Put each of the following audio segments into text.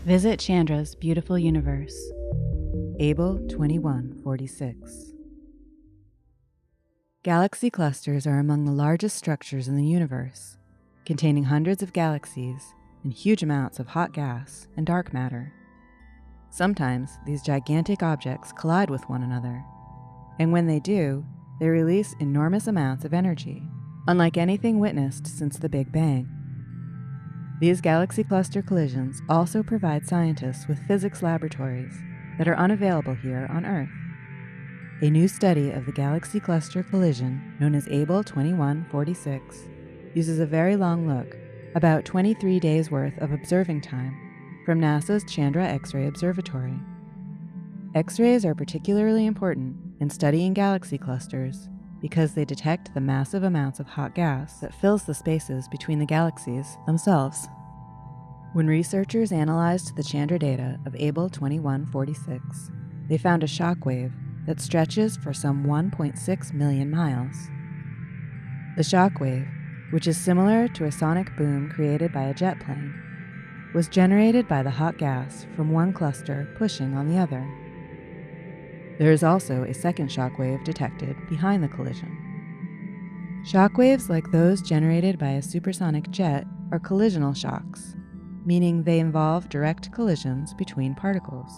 Visit Chandra's beautiful universe. Abell 2146. Galaxy clusters are among the largest structures in the universe, containing hundreds of galaxies and huge amounts of hot gas and dark matter. Sometimes these gigantic objects collide with one another, and when they do, they release enormous amounts of energy, unlike anything witnessed since the Big Bang. These galaxy cluster collisions also provide scientists with physics laboratories that are unavailable here on Earth. A new study of the galaxy cluster collision, known as Abell 2146, uses a very long look, about 23 days' worth of observing time, from NASA's Chandra X-ray observatory. X-rays are particularly important in studying galaxy clusters because they detect the massive amounts of hot gas that fills the spaces between the galaxies themselves. When researchers analyzed the Chandra data of Abell 2146, they found a shockwave that stretches for some 1.6 million miles. The shockwave, which is similar to a sonic boom created by a jet plane, was generated by the hot gas from one cluster pushing on the other. There is also a second shockwave detected behind the collision. Shockwaves like those generated by a supersonic jet are collisional shocks, meaning they involve direct collisions between particles.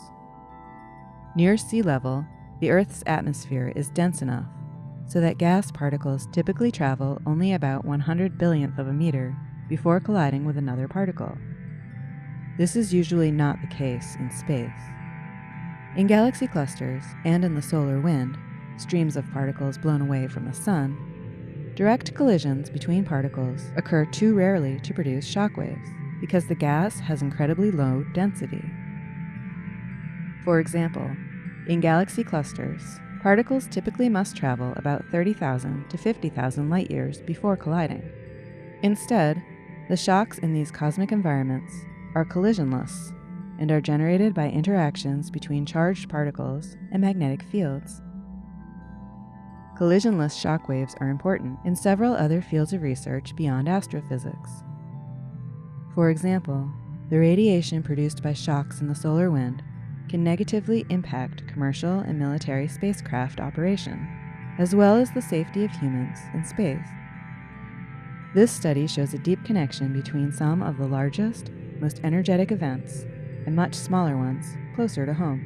Near sea level, the Earth's atmosphere is dense enough so that gas particles typically travel only about 100 billionth of a meter before colliding with another particle. This is usually not the case in space. In galaxy clusters and in the solar wind, streams of particles blown away from the sun, direct collisions between particles occur too rarely to produce shockwaves because the gas has incredibly low density. For example, in galaxy clusters, particles typically must travel about 30,000 to 50,000 light-years before colliding. Instead, the shocks in these cosmic environments are collisionless and are generated by interactions between charged particles and magnetic fields. Collisionless shockwaves are important in several other fields of research beyond astrophysics. For example, the radiation produced by shocks in the solar wind can negatively impact commercial and military spacecraft operation, as well as the safety of humans in space. This study shows a deep connection between some of the largest, most energetic events and much smaller ones closer to home.